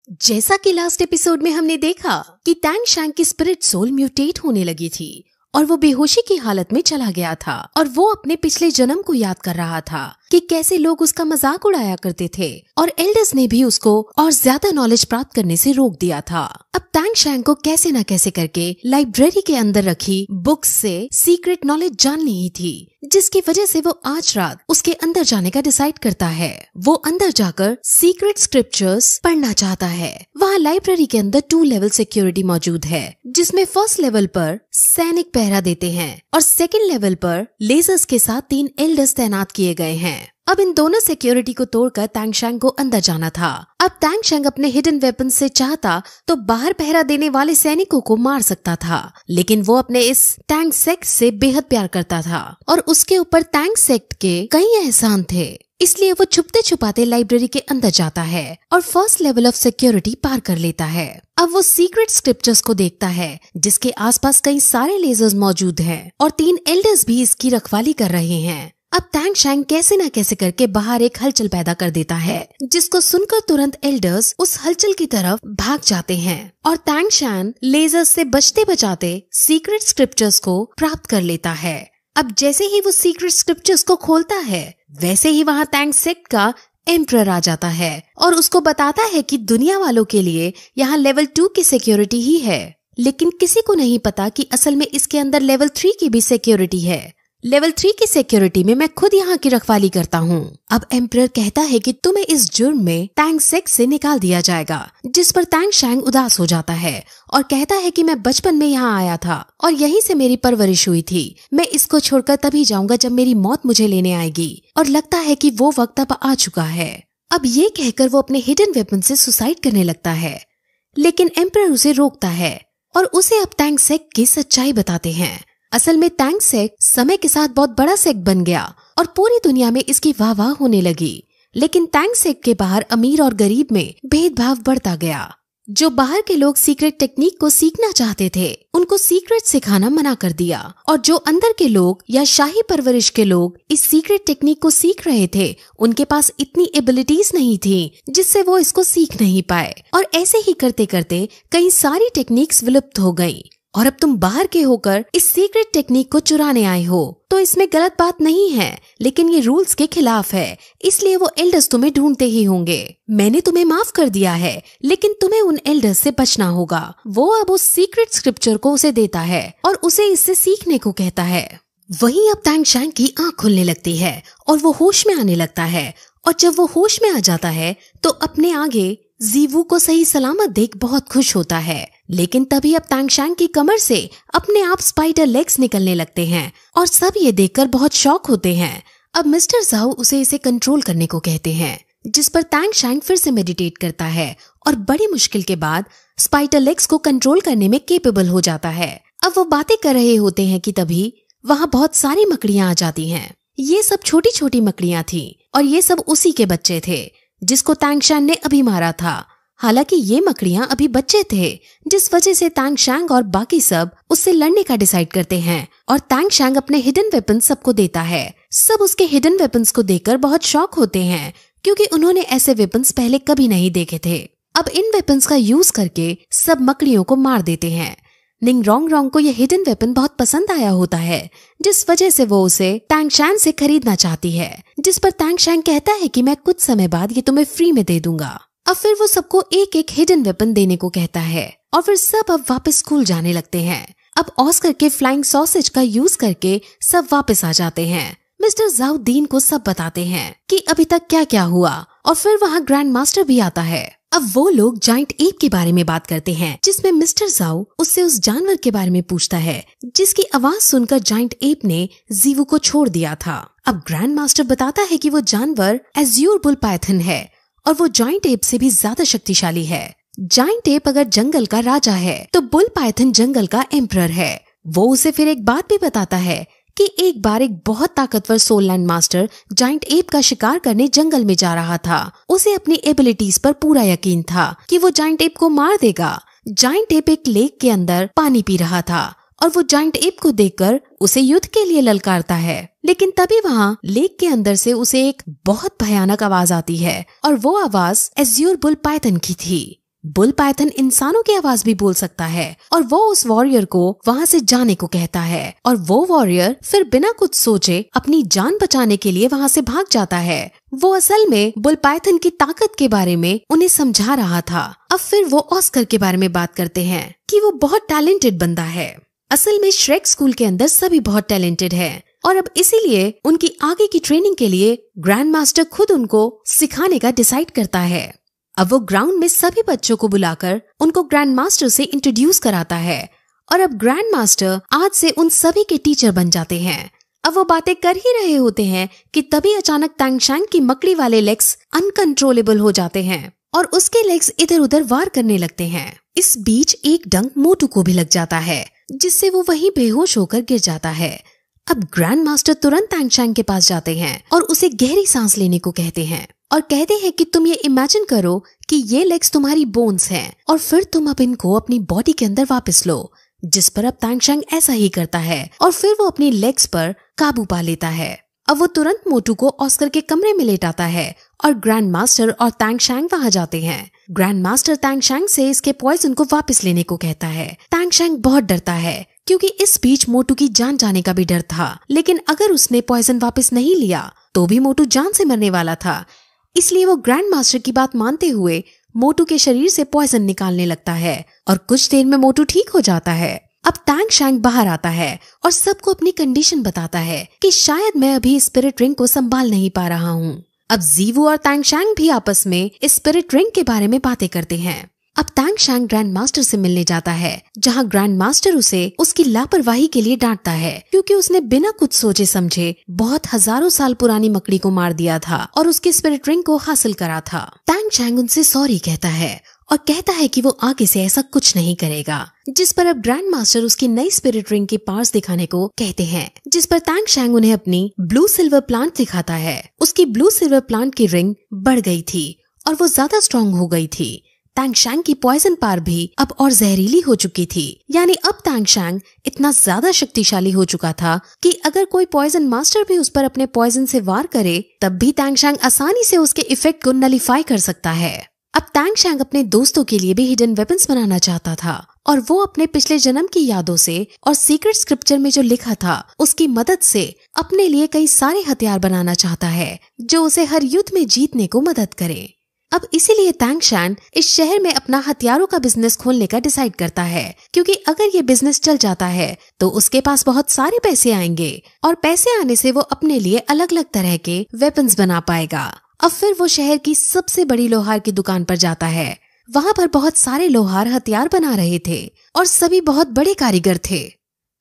जैसा कि last episode में हमने देखा कि टैंग शैंग की स्पिरिट सोल म्यूटेट होने लगी थी और वो बेहोशी की हालत में चला गया था और वो अपने पिछले जन्म को याद कर रहा था कि कैसे लोग उसका मजाक उड़ाया करते थे और एल्डर्स ने भी उसको और ज्यादा नॉलेज प्राप्त करने से रोक दिया था। अब टैंग शैंग को कैसे न कैसे करके लाइब्रेरी के अंदर रखी बुक्स से सीक्रेट नॉलेज जाननी ही थी, जिसकी वजह से वो आज रात उसके अंदर जाने का डिसाइड करता है। वो अंदर जाकर सीक्रेट स्क्रिप्चर्स पढ़ना चाहता है। वहाँ लाइब्रेरी के अंदर 2 लेवल सिक्योरिटी मौजूद है, जिसमें फर्स्ट लेवल पर सैनिक पहरा देते हैं और सेकंड लेवल पर लेजर्स के साथ 3 एल्डर्स तैनात किए गए हैं। अब इन दोनों सिक्योरिटी को तोड़कर टैंग शैंग को अंदर जाना था। अब टैंग शैंग अपने हिडन वेपन से चाहता तो बाहर पहरा देने वाले सैनिकों को मार सकता था, लेकिन वो अपने इस टैंग सेक्ट से बेहद प्यार करता था और उसके ऊपर टैंग सेक्ट के कई एहसान थे। इसलिए वो छुपते छुपाते लाइब्रेरी के अंदर जाता है और फर्स्ट लेवल ऑफ सिक्योरिटी पार कर लेता है। अब वो सीक्रेट स्क्रिप्चर्स को देखता है, जिसके आसपास कई सारे लेजर्स मौजूद हैं और 3 एल्डर्स भी इसकी रखवाली कर रहे हैं। अब टैंग शैंग कैसे न कैसे करके बाहर एक हलचल पैदा कर देता है, जिसको सुनकर तुरंत एल्डर्स उस हलचल की तरफ भाग जाते हैं और टैंग शैंग लेजर्स से बचते बचाते सीक्रेट स्क्रिप्चर्स को प्राप्त कर लेता है। अब जैसे ही वो सीक्रेट स्क्रिप्चर्स को खोलता है, वैसे ही वहाँ टैंग सेक्ट का एम्परर आ जाता है और उसको बताता है कि दुनिया वालों के लिए यहाँ लेवल 2 की सिक्योरिटी ही है, लेकिन किसी को नहीं पता कि असल में इसके अंदर लेवल 3 की भी सिक्योरिटी है। लेवल 3 की सिक्योरिटी में मैं खुद यहाँ की रखवाली करता हूँ। अब एम्परर कहता है कि तुम्हें इस जुर्म में टैंग सेक्ट से निकाल दिया जाएगा, जिस पर टैंग शैंग उदास हो जाता है और कहता है कि मैं बचपन में यहाँ आया था और यहीं से मेरी परवरिश हुई थी। मैं इसको छोड़कर तभी जाऊंगा जब मेरी मौत मुझे लेने आएगी और लगता है कि वो वक्त अब आ चुका है। अब ये कहकर वो अपने हिडन वेपन से सुसाइड करने लगता है, लेकिन एम्परर उसे रोकता है और उसे अब टैंग सेक्ट की सच्चाई बताते हैं। असल में टैंग सेक्ट समय के साथ बहुत बड़ा सेक्ट बन गया और पूरी दुनिया में इसकी वाह होने लगी, लेकिन टैंग सेक्ट के बाहर अमीर और गरीब में भेदभाव बढ़ता गया। जो बाहर के लोग सीक्रेट टेक्निक को सीखना चाहते थे, उनको सीक्रेट सिखाना मना कर दिया और जो अंदर के लोग या शाही परवरिश के लोग इस सीक्रेट टेक्निक को सीख रहे थे, उनके पास इतनी एबिलिटीज नहीं थी जिससे वो इसको सीख नहीं पाए और ऐसे ही करते करते कई सारी टेक्निक्स विलुप्त हो गयी। और अब तुम बाहर के होकर इस सीक्रेट टेक्निक को चुराने आए हो, तो इसमें गलत बात नहीं है, लेकिन ये रूल्स के खिलाफ है, इसलिए वो एल्डर्स तुम्हें ढूंढते ही होंगे। मैंने तुम्हें माफ कर दिया है, लेकिन तुम्हें उन एल्डर्स से बचना होगा। वो अब उस सीक्रेट स्क्रिप्चर को उसे देता है और उसे इससे सीखने को कहता है। वहीं अब टैंग शैंग की आंख खुलने लगती है और वो होश में आने लगता है और जब वो होश में आ जाता है तो अपने आगे जीवू को सही सलामत देख बहुत खुश होता है, लेकिन तभी अब टैंग शैंग की कमर से अपने आप स्पाइडर लेग्स निकलने लगते हैं और सब ये देखकर बहुत शॉक होते हैं। अब मिस्टर ज़ाओ उसे इसे कंट्रोल करने को कहते हैं, जिस पर टैंग शैंग फिर से मेडिटेट करता है और बड़ी मुश्किल के बाद स्पाइडर लेग्स को कंट्रोल करने में केपेबल हो जाता है। अब वो बातें कर रहे होते हैं कि तभी वहाँ बहुत सारी मकड़ियाँ आ जाती हैं। ये सब छोटी छोटी मकड़ियाँ थी और ये सब उसी के बच्चे थे जिसको टैंग शैंग ने अभी मारा था। हालांकि ये मकड़ियां अभी बच्चे थे, जिस वजह से टैंग शैंग और बाकी सब उससे लड़ने का डिसाइड करते हैं और टैंग शैंग अपने हिडन वेपन सबको देता है। सब उसके हिडन वेपन्स को देखकर बहुत शॉक होते हैं, क्योंकि उन्होंने ऐसे वेपन्स पहले कभी नहीं देखे थे। अब इन वेपन्स का यूज करके सब मकड़ियों को मार देते हैं। निंगरोंग को यह हिडन वेपन बहुत पसंद आया होता है, जिस वजह से वो उसे टैंग शैंग से खरीदना चाहती है, जिस पर टैंग शैंग कहता है कि मैं कुछ समय बाद ये तुम्हें फ्री में दे दूंगा। अब फिर वो सबको एक एक हिडन वेपन देने को कहता है और फिर सब अब वापस स्कूल जाने लगते हैं। अब ऑस्कर के फ्लाइंग सॉसेज का यूज करके सब वापस आ जाते हैं। मिस्टर ज़ाओ दीन को सब बताते हैं कि अभी तक क्या क्या हुआ और फिर वहाँ ग्रैंड मास्टर भी आता है। अब वो लोग जाइंट एप के बारे में बात करते हैं, जिसमें मिस्टर ज़ाओ उससे उस जानवर के बारे में पूछता है जिसकी आवाज सुनकर जाइंट एप ने जीवू को छोड़ दिया था। अब ग्रैंड मास्टर बताता है कि वो जानवर एज्यूर बुल पाइथन है और वो जाइंट एप से भी ज्यादा शक्तिशाली है। जाइंट एप अगर जंगल का राजा है तो बुल पाइथन जंगल का एम्परर है। वो उसे फिर एक बात भी बताता है कि एक बार एक बहुत ताकतवर सोललैंड मास्टर जाइंट एप का शिकार करने जंगल में जा रहा था। उसे अपनी एबिलिटीज पर पूरा यकीन था कि वो जाइंट एप को मार देगा। जाइंट एप एक लेक के अंदर पानी पी रहा था और वो जाइंट एप को देखकर उसे युद्ध के लिए ललकारता है, लेकिन तभी वहाँ लेक के अंदर से उसे एक बहुत भयानक आवाज आती है और वो आवाज एज्यूर बुल पाइथन की थी। बुल पाइथन इंसानों की आवाज भी बोल सकता है और वो उस वॉरियर को वहाँ से जाने को कहता है और वो वॉरियर फिर बिना कुछ सोचे अपनी जान बचाने के लिए वहाँ से भाग जाता है। वो असल में बुल पाइथन की ताकत के बारे में उन्हें समझा रहा था। अब फिर वो ऑस्कर के बारे में बात करते हैं कि वो बहुत टैलेंटेड बंदा है। असल में श्रेक स्कूल के अंदर सभी बहुत टैलेंटेड है और अब इसीलिए उनकी आगे की ट्रेनिंग के लिए ग्रैंड मास्टर खुद उनको सिखाने का डिसाइड करता है। अब वो ग्राउंड में सभी बच्चों को बुलाकर उनको ग्रैंड मास्टर से इंट्रोड्यूस कराता है और अब ग्रैंड मास्टर आज से उन सभी के टीचर बन जाते हैं। अब वो बातें कर ही रहे होते हैं कि तभी अचानक तांगशैंग की मकड़ी वाले लेग्स अनकंट्रोलेबल हो जाते हैं और उसके लेग्स इधर उधर वार करने लगते हैं। इस बीच एक डंक मोटू को भी लग जाता है जिससे वो वहीं बेहोश होकर गिर जाता है। अब ग्रैंड मास्टर तुरंत तांगशैंग के पास जाते हैं और उसे गहरी सांस लेने को कहते हैं और कहते हैं कि तुम ये इमेजिन करो कि ये लेग्स तुम्हारी बोन्स हैं और फिर तुम अब इनको अपनी बॉडी के अंदर वापस लो। जिस पर अब तांगशैंग ऐसा ही करता है और फिर वो अपनी लेग्स पर काबू पा लेता है। अब वो तुरंत मोटू को ऑस्कर के कमरे में लेटाता है और ग्रैंड मास्टर और तांगशैंग वहाँ जाते हैं। ग्रैंड मास्टर तांगशैंग से इसके पॉइजन को वापस लेने को कहता है। तांगशैंग बहुत डरता है क्योंकि इस बीच मोटू की जान जाने का भी डर था, लेकिन अगर उसने पॉइजन वापस नहीं लिया तो भी मोटू जान से मरने वाला था। इसलिए वो ग्रैंड मास्टर की बात मानते हुए मोटू के शरीर से पॉइजन निकालने लगता है और कुछ देर में मोटू ठीक हो जाता है। अब तांगशैंग बाहर आता है और सबको अपनी कंडीशन बताता है कि शायद मैं अभी स्पिरिट रिंग को संभाल नहीं पा रहा हूँ। अब जीवू और तांगशैंग भी आपस में स्पिरिट रिंग के बारे में बातें करते हैं। अब तांगशैंग ग्रैंड मास्टर से मिलने जाता है जहाँ ग्रैंड मास्टर उसे उसकी लापरवाही के लिए डांटता है क्योंकि उसने बिना कुछ सोचे समझे बहुत हजारों साल पुरानी मकड़ी को मार दिया था और उसके स्पिरिट रिंग को हासिल करा था। तांगशैंग उनसे सॉरी कहता है और कहता है कि वो आगे से ऐसा कुछ नहीं करेगा। जिस पर अब ग्रैंड मास्टर उसकी नई स्पिरिट रिंग के पार्ट्स दिखाने को कहते हैं, जिस पर तांगशैंग उन्हें अपनी ब्लू सिल्वर प्लांट दिखाता है। उसकी ब्लू सिल्वर प्लांट की रिंग बढ़ गई थी और वो ज्यादा स्ट्रॉन्ग हो गई थी। तांगशैंग की पॉइजन पार भी अब और जहरीली हो चुकी थी, यानी अब तांगशैंग इतना ज्यादा शक्तिशाली हो चुका था कि अगर कोई पॉइजन मास्टर भी उस पर अपने पॉइजन से वार करे तब भी तांगशैंग आसानी से उसके इफेक्ट को नलीफाई कर सकता है। अब तांगशैंग अपने दोस्तों के लिए भी हिडन वेपन्स बनाना चाहता था और वो अपने पिछले जन्म की यादों से और सीक्रेट स्क्रिप्चर में जो लिखा था उसकी मदद से अपने लिए कई सारे हथियार बनाना चाहता है जो उसे हर युद्ध में जीतने को मदद करे। अब इसीलिए तांगशैंग इस शहर में अपना हथियारों का बिजनेस खोलने का डिसाइड करता है क्योंकि अगर ये बिजनेस चल जाता है तो उसके पास बहुत सारे पैसे आएंगे और पैसे आने से वो अपने लिए अलग अलग तरह के वेपन्स बना पाएगा। अब फिर वो शहर की सबसे बड़ी लोहार की दुकान पर जाता है। वहाँ पर बहुत सारे लोहार हथियार बना रहे थे और सभी बहुत बड़े कारीगर थे।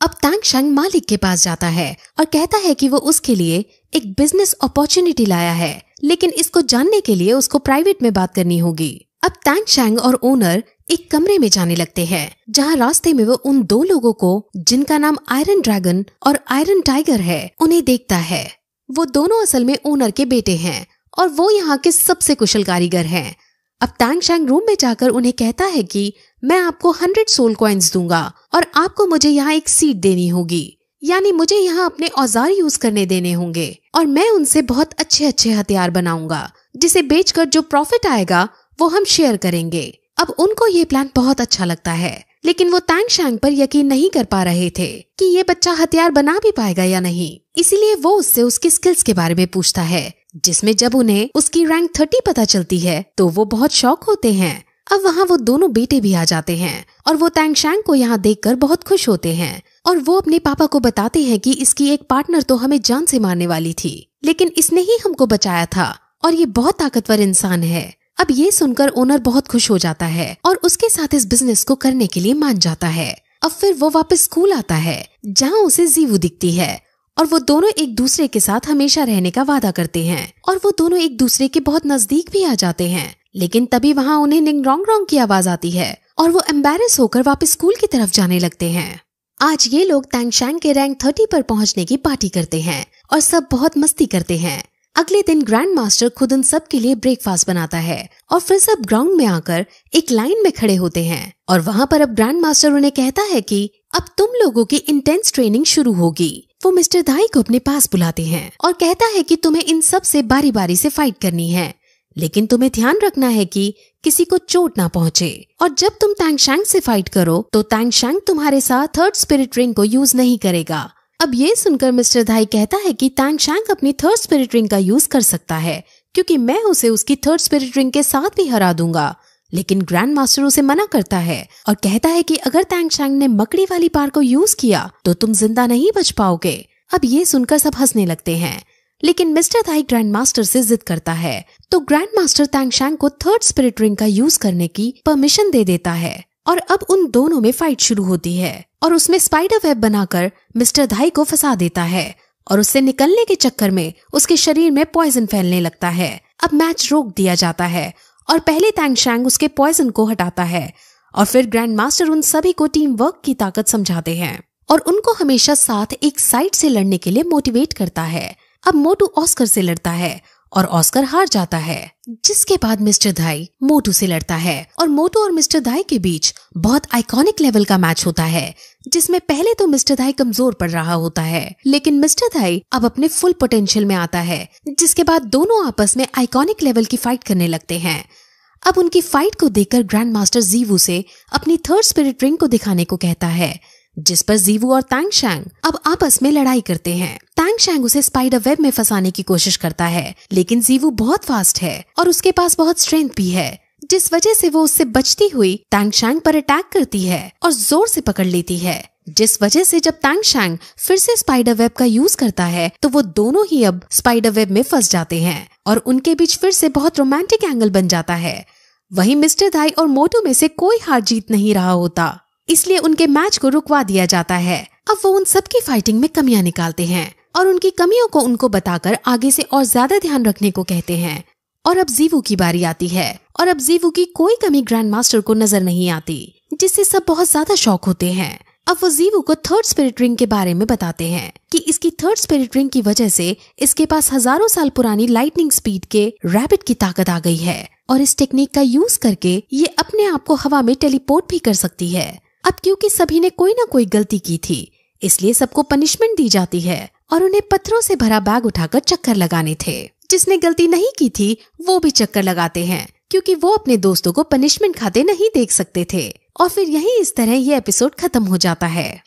अब तांगशैंग मालिक के पास जाता है और कहता है कि वो उसके लिए एक बिजनेस अपॉर्चुनिटी लाया है, लेकिन इसको जानने के लिए उसको प्राइवेट में बात करनी होगी। अब तांगशैंग और ओनर एक कमरे में जाने लगते हैं जहाँ रास्ते में वो उन दो लोगों को जिनका नाम आयरन ड्रैगन और आयरन टाइगर है उन्हें देखता है। वो दोनों असल में ओनर के बेटे हैं और वो यहाँ के सबसे कुशल कारीगर हैं। अब तांगशैंग रूम में जाकर उन्हें कहता है कि मैं आपको 100 सोल कॉइन्स दूंगा और आपको मुझे यहाँ एक सीट देनी होगी, यानी मुझे यहाँ अपने औजार यूज करने देने होंगे और मैं उनसे बहुत अच्छे अच्छे हथियार बनाऊंगा जिसे बेचकर जो प्रॉफिट आएगा वो हम शेयर करेंगे। अब उनको ये प्लान बहुत अच्छा लगता है, लेकिन वो तांगशैंग पर यकीन नहीं कर पा रहे थे कि ये बच्चा हथियार बना भी पाएगा या नहीं। इसीलिए वो उससे उसकी स्किल्स के बारे में पूछता है, जिसमें जब उन्हें उसकी रैंक 30 पता चलती है तो वो बहुत शॉक होते हैं। अब वहाँ वो दोनों बेटे भी आ जाते हैं और वो तांगशैंग को यहाँ देखकर बहुत खुश होते हैं और वो अपने पापा को बताते हैं कि इसकी एक पार्टनर तो हमें जान से मारने वाली थी, लेकिन इसने ही हमको बचाया था और ये बहुत ताकतवर इंसान है। अब ये सुनकर ओनर बहुत खुश हो जाता है और उसके साथ इस बिजनेस को करने के लिए मान जाता है। अब फिर वो वापस स्कूल आता है जहाँ उसे जीवू दिखती है और वो दोनों एक दूसरे के साथ हमेशा रहने का वादा करते हैं और वो दोनों एक दूसरे के बहुत नजदीक भी आ जाते हैं। लेकिन तभी वहाँ उन्हें निंग रोंग रोंग की आवाज आती है और वो एम्बैरेस होकर वापस स्कूल की तरफ जाने लगते हैं। आज ये लोग तांगशैंग के रैंक 30 पर पहुँचने की पार्टी करते हैं और सब बहुत मस्ती करते हैं। अगले दिन ग्रैंड मास्टर खुद उन सब के लिए ब्रेकफास्ट बनाता है और फिर सब ग्राउंड में आकर एक लाइन में खड़े होते हैं और वहाँ पर अब ग्रैंड मास्टर उन्हें कहता है कि अब तुम लोगों की इंटेंस ट्रेनिंग शुरू होगी। वो मिस्टर दाई को अपने पास बुलाते हैं और कहता है कि तुम्हें इन सब से बारी बारी से फाइट करनी है, लेकिन तुम्हें ध्यान रखना है कि किसी को चोट ना पहुंचे। और जब तुम टैंग शैंग से फाइट करो तो टैंग शैंग तुम्हारे साथ थर्ड स्पिरिट रिंग को यूज नहीं करेगा। अब ये सुनकर मिस्टर धाई कहता है कि टैंग शैंग अपनी थर्ड स्पिरिट रिंग का यूज कर सकता है, क्योंकि मैं उसे उसकी थर्ड स्पिरिट रिंग के साथ भी हरा दूंगा। लेकिन ग्रैंड मास्टर उसे मना करता है और कहता है कि अगर टैंग शैंग ने मकड़ी वाली पार को यूज किया तो तुम जिंदा नहीं बच पाओगे। अब ये सुनकर सब हंसने लगते हैं, लेकिन मिस्टर धाई ग्रैंड मास्टर से जिद करता है, तो ग्रैंड मास्टर टैंग शैंग को थर्ड स्पिरिट रिंग का यूज करने की परमिशन दे देता है। और अब उन दोनों में फाइट शुरू होती है और उसमें स्पाइडर वेब बनाकर मिस्टर धाई को फंसा देता है और उससे निकलने के चक्कर में उसके शरीर में पॉइजन फैलने लगता है। अब मैच रोक दिया जाता है और पहले टैंग शैंग उसके पॉइजन को हटाता है और फिर ग्रैंड मास्टर उन सभी को टीम वर्क की ताकत समझाते हैं और उनको हमेशा साथ एक साइड से लड़ने के लिए मोटिवेट करता है। अब मोटू ऑस्कर से लड़ता है और ऑस्कर हार जाता है, जिसके बाद मिस्टर धाई मोटू से लड़ता है और मोटू और मिस्टर धाई के बीच बहुत आइकॉनिक लेवल का मैच होता है, जिसमें पहले तो मिस्टर धाई कमजोर पड़ रहा होता है, लेकिन मिस्टर धाई अब अपने फुल पोटेंशियल में आता है, जिसके बाद दोनों आपस में आइकॉनिक लेवल की फाइट करने लगते हैं। अब उनकी फाइट को देखकर ग्रैंड मास्टर जीवू से अपनी थर्ड स्पिरिट रिंग को दिखाने को कहता है, जिस पर जीवू और टैंग शैंग अब आपस में लड़ाई करते हैं। टैंग शैंग उसे स्पाइडर वेब में फंसाने की कोशिश करता है, लेकिन जीवू बहुत फास्ट है और उसके पास बहुत स्ट्रेंथ भी है, जिस वजह से वो उससे बचती हुई टैंग शैंग पर अटैक करती है और जोर से पकड़ लेती है, जिस वजह से जब टैंग शैंग फिर से स्पाइडर वेब का यूज करता है तो वो दोनों ही अब स्पाइडर वेब में फंस जाते हैं और उनके बीच फिर से बहुत रोमांटिक एंगल बन जाता है। वहीं मिस्टर धाई और मोटू में से कोई हार जीत नहीं रहा होता, इसलिए उनके मैच को रुकवा दिया जाता है। अब वो उन सबकी फाइटिंग में कमियां निकालते हैं और उनकी कमियों को उनको बताकर आगे से और ज्यादा ध्यान रखने को कहते हैं। और अब जीवू की बारी आती है और अब जीवू की कोई कमी ग्रैंड मास्टर को नजर नहीं आती, जिससे सब बहुत ज्यादा शॉक होते हैं। अब वो जीवू को थर्ड स्पिरिट रिंग के बारे में बताते हैं कि इसकी थर्ड स्पिरिट रिंग की वजह से इसके पास हजारों साल पुरानी लाइटनिंग स्पीड के रैबिट की ताकत आ गई है और इस टेक्निक का यूज करके ये अपने आप को हवा में टेलीपोर्ट भी कर सकती है। अब क्योंकि सभी ने कोई ना कोई गलती की थी, इसलिए सबको पनिशमेंट दी जाती है और उन्हें पत्थरों से भरा बैग उठाकर चक्कर लगाने थे। जिसने गलती नहीं की थी वो भी चक्कर लगाते हैं, क्योंकि वो अपने दोस्तों को पनिशमेंट खाते नहीं देख सकते थे। और फिर यही इस तरह ये एपिसोड खत्म हो जाता है।